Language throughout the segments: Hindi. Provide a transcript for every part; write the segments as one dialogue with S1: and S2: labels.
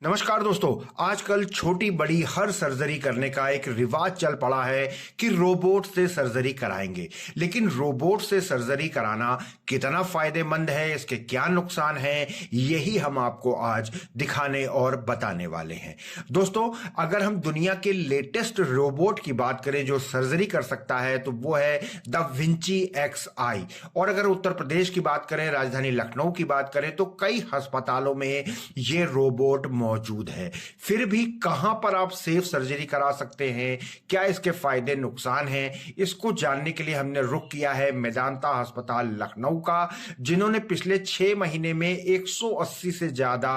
S1: नमस्कार दोस्तों। आजकल छोटी बड़ी हर सर्जरी करने का एक रिवाज चल पड़ा है कि रोबोट से सर्जरी कराएंगे। लेकिन रोबोट से सर्जरी कराना कितना फायदेमंद है, इसके क्या नुकसान हैं, यही हम आपको आज दिखाने और बताने वाले हैं। दोस्तों, अगर हम दुनिया के लेटेस्ट रोबोट की बात करें जो सर्जरी कर सकता है तो वो है द विंची XI। और अगर उत्तर प्रदेश की बात करें, राजधानी लखनऊ की बात करें, तो कई अस्पतालों में ये रोबोट मौजूद है। फिर भी कहां पर आप सेफ सर्जरी करा सकते हैं, क्या इसके फायदे नुकसान हैं, इसको जानने के लिए हमने रुख किया है मेदांता अस्पताल लखनऊ का, जिन्होंने पिछले 6 महीने में 180 से ज्यादा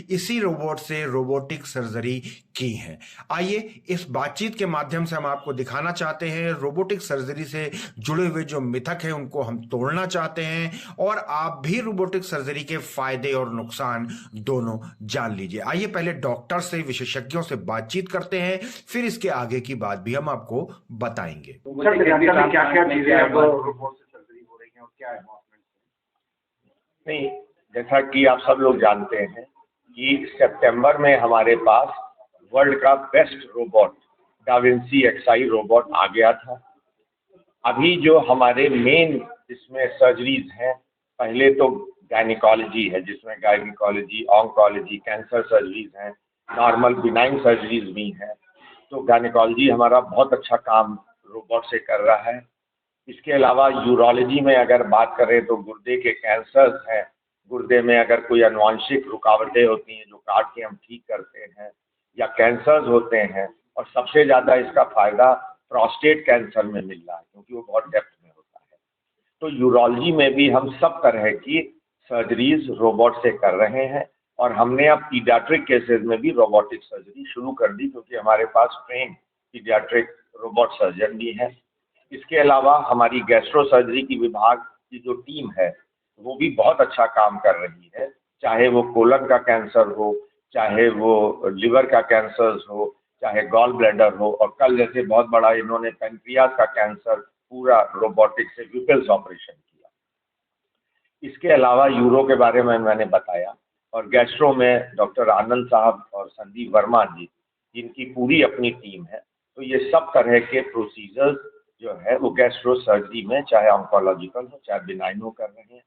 S1: इसी रोबोट से रोबोटिक सर्जरी की है। आइए इस बातचीत के माध्यम से हम आपको दिखाना चाहते हैं, रोबोटिक सर्जरी से जुड़े हुए जो मिथक हैं उनको हम तोड़ना चाहते हैं, और आप भी रोबोटिक सर्जरी के फायदे और नुकसान दोनों जान लीजिए। आइए पहले डॉक्टर से, विशेषज्ञों से बातचीत करते हैं, फिर इसके आगे की बात भी हम आपको बताएंगे।
S2: सर, क्या क्या चीजें अब रोबोट से सर्जरी हो रही हैं और क्या एडवांसमेंट है?
S3: नहीं, जैसा कि आप सब लोग जानते हैं कि सितंबर में हमारे पास वर्ल्ड का best robot da Vinci XI robot आ गया था। अभी जो हमारे मेन इसमें सर्जरीज हैं, पहले तो गायनिकोलॉजी है, जिसमें गायनिकोलॉजी, ऑन्कोलॉजी, कैंसर सर्जरीज हैं, नॉर्मल बिनाइन सर्जरीज भी हैं। तो गायनिकोलॉजी हमारा बहुत अच्छा काम रोबोट से कर रहा है। इसके अलावा यूरोलॉजी में अगर बात करें तो गुर्दे के कैंसर्स हैं, गुर्दे में अगर कोई अनुवांशिक रुकावटें होती हैं जो काट के हम ठीक करते हैं, या कैंसर्स होते हैं, और सबसे ज़्यादा इसका फ़ायदा प्रोस्टेट कैंसर में मिल रहा है क्योंकि वो बहुत डेप्थ में होता है। तो यूरोलॉजी में भी हम सब तरह की सर्जरीज रोबोट से कर रहे हैं, और हमने अब पीडियाट्रिक केसेस में भी रोबोटिक सर्जरी शुरू कर दी क्योंकि हमारे पास ट्रेन पीडियाट्रिक रोबोट सर्जन भी हैं। इसके अलावा हमारी गैस्ट्रो सर्जरी की विभाग की जो टीम है वो भी बहुत अच्छा काम कर रही है, चाहे वो कोलन का कैंसर हो, चाहे वो लिवर का कैंसर हो, चाहे गॉल ब्लैडर हो, और कल जैसे बहुत बड़ा इन्होंने पेनक्रियास का कैंसर पूरा रोबोटिक से विपल्स ऑपरेशन किया। इसके अलावा यूरो के बारे में मैंने बताया, और गैस्ट्रो में डॉक्टर आनंद साहब और संदीप वर्मा जी, जिनकी पूरी अपनी टीम है। तो ये सब तरह के प्रोसीजर्स जो है वो गैस्ट्रो सर्जरी में, चाहे ऑन्कोलॉजिकल हो चाहे बिनाइन हो, कर रहे हैं।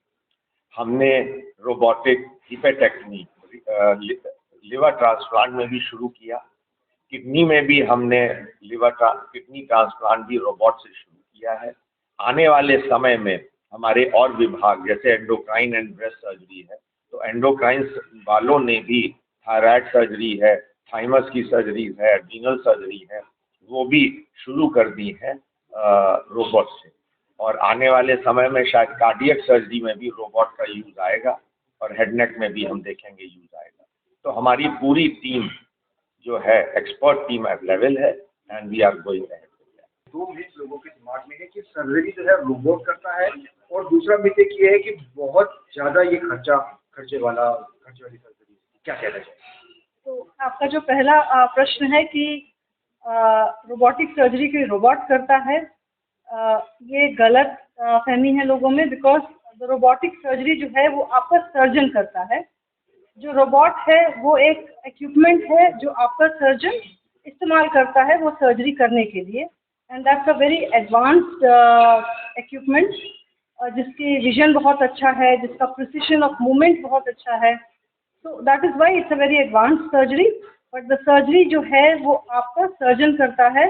S3: हमने रोबोटिक हिपेटेक्टमी, लिवर ट्रांसप्लांट में भी शुरू किया। किडनी में भी हमने किडनी ट्रांसप्लांट भी रोबोट से शुरू किया है। आने वाले समय में हमारे और विभाग जैसे एंडोक्राइन एंड ब्रेस्ट सर्जरी है, तो एंडोक्राइन वालों ने भी, थायराइड सर्जरी है, थाइमस की सर्जरी है, एड्रीनल सर्जरी है, वो भी शुरू कर दी है रोबोट से। और आने वाले समय में शायद कार्डियक सर्जरी में भी रोबोट का यूज आएगा, और हेडनेक में भी हम देखेंगे यूज आएगा। तो हमारी पूरी टीम जो है एक्सपर्ट टीम अवेलेबल है, and we are going ahead.
S2: दो मिथ लोगों के दिमाग में है कि सर्जरी जो है रोबोट करता है, और दूसरा मिथ एक ये है कि बहुत ज्यादा ये खर्चे वाली सर्जरी। क्या कहना चाहिए?
S4: तो आपका जो पहला प्रश्न है कि रोबोटिक सर्जरी कोई रोबोट करता है, ये गलत फहमी है लोगों में। बिकॉज रोबोटिक सर्जरी जो है वो आपका सर्जन करता है। जो रोबोट है वो एक इक्विपमेंट है जो आपका सर्जन इस्तेमाल करता है वो सर्जरी करने के लिए, and that's a very advanced equipment जिसकी विजन बहुत अच्छा है, जिसका प्रिसिशन ऑफ मूवमेंट बहुत अच्छा है। So that is why it's a very advanced surgery, but the surgery जो है वो आपका सर्जन करता है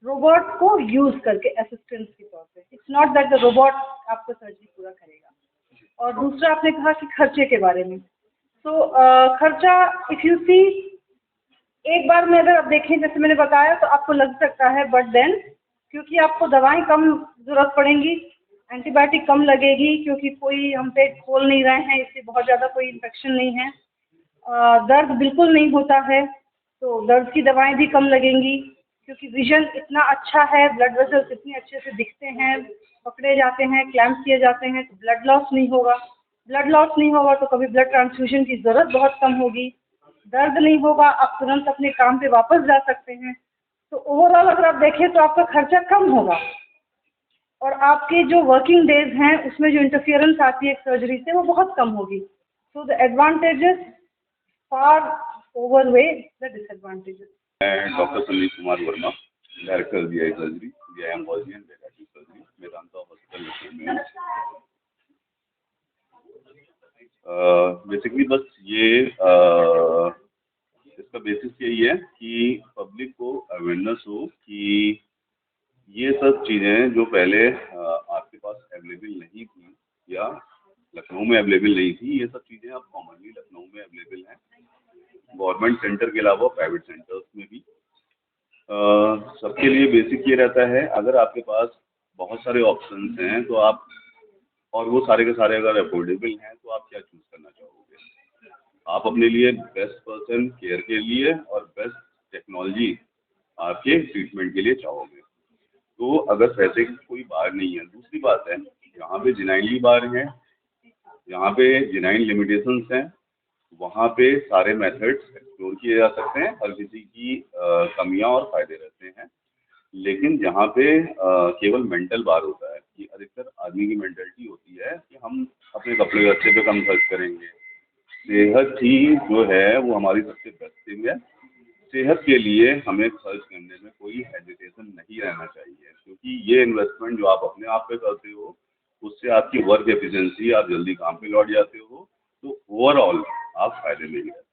S4: रोबोट को यूज करके असिस्टेंस के तौर पे। It's not that the robot आपका सर्जरी पूरा करेगा। और दूसरा आपने कहा कि खर्चे के बारे में, तो खर्चा इफ यू सी, एक बार में अगर आप देखें जैसे मैंने बताया तो आपको लग सकता है, बट देन क्योंकि आपको दवाएं कम जरूरत पड़ेंगी, एंटीबायोटिक कम लगेगी, क्योंकि कोई हम पेट खोल नहीं रहे हैं, इससे बहुत ज़्यादा कोई इन्फेक्शन नहीं है, दर्द बिल्कुल नहीं होता है, तो दर्द की दवाएं भी कम लगेंगी, क्योंकि विजन इतना अच्छा है, ब्लड वेसल्स इतने अच्छे से दिखते हैं, पकड़े जाते हैं, क्लैम्प किए जाते हैं, तो ब्लड लॉस नहीं होगा। ब्लड लॉस नहीं होगा तो कभी ब्लड ट्रांसफ्यूजन की ज़रूरत बहुत कम होगी, दर्द नहीं होगा, आप तुरंत अपने काम पे वापस जा सकते हैं। तो ओवरऑल अगर आप देखें तो आपका खर्चा कम होगा, और आपके जो वर्किंग डेज हैं उसमें जो इंटरफियरेंस आती है सर्जरी से वो बहुत कम होगी। So the advantages far overweigh the disadvantages.
S5: मैं doctor Sandeep Kumar Verma, director GI surgery, GI oncology and bariatric surgery, Medanta hospital Lucknow में। बेसिकली बस ये इसका बेसिस यही है कि पब्लिक को अवेयरनेस हो कि ये सब चीज़ें जो पहले आपके पास अवेलेबल नहीं थी या लखनऊ में अवेलेबल नहीं थी, ये सब चीज़ें अब कॉमनली लखनऊ में अवेलेबल हैं, गवर्नमेंट सेंटर के अलावा प्राइवेट सेंटर्स में भी। सबके लिए बेसिक ये रहता है, अगर आपके पास बहुत सारे ऑप्शंस हैं तो आप, और वो सारे के सारे अगर अफोर्डेबल हैं तो आप क्या चूज़ करना चाहोगे? आप अपने लिए बेस्ट पर्सन केयर के लिए और बेस्ट टेक्नोलॉजी आपके ट्रीटमेंट के लिए चाहोगे। तो अगर पैसे की कोई बात नहीं है। दूसरी बात है, यहाँ पे जेनाइनली बार हैं, यहाँ पे जेनाइन लिमिटेशंस हैं, वहाँ पे सारे मेथड्स एक्सप्लोर किए जा सकते हैं, हर किसी की कमियाँ और फायदे रहते हैं। लेकिन जहाँ पे केवल मेंटल बार होता है कि अधिकतर आदमी की मेंटलिटी होती है कि हम अपने कपड़े अच्छे पे कम खर्च करेंगे। सेहत ही जो है वो हमारी सबसे बेस्ट थिंग है। सेहत के लिए हमें खर्च करने में कोई हेजिटेशन नहीं रहना चाहिए, क्योंकि ये इन्वेस्टमेंट जो आप अपने आप पे करते हो उससे आपकी वर्क एफिशिएंसी, आप जल्दी काम पे लौट जाते हो, तो ओवरऑल आप फायदे में ही रहते हो।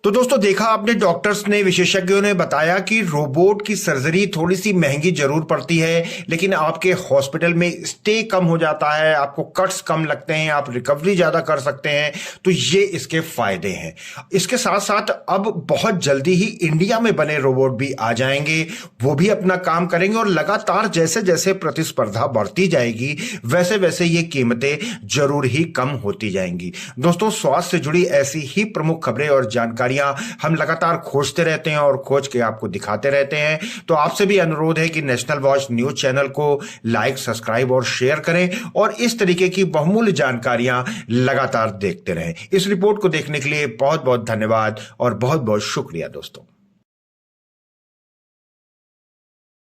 S1: तो दोस्तों देखा आपने, डॉक्टर्स ने, विशेषज्ञों ने बताया कि रोबोट की सर्जरी थोड़ी सी महंगी जरूर पड़ती है, लेकिन आपके हॉस्पिटल में स्टे कम हो जाता है, आपको कट्स कम लगते हैं, आप रिकवरी ज्यादा कर सकते हैं। तो ये इसके फायदे हैं। इसके साथ साथ अब बहुत जल्दी ही इंडिया में बने रोबोट भी आ जाएंगे, वो भी अपना काम करेंगे और लगातार जैसे जैसे प्रतिस्पर्धा बढ़ती जाएगी वैसे वैसे ये कीमतें जरूर ही कम होती जाएंगी। दोस्तों, स्वास्थ्य से जुड़ी ऐसी ही प्रमुख खबरें और जानकारी हम लगातार खोजते रहते हैं और खोज के आपको दिखाते रहते हैं। तो आपसे भी अनुरोध है कि नेशनल वॉच न्यूज चैनल को लाइक, सब्सक्राइब और शेयर करें और इस तरीके की बहुमूल्य जानकारियां लगातार देखते रहें। इस रिपोर्ट को देखने के लिए बहुत बहुत धन्यवाद और बहुत बहुत शुक्रिया दोस्तों।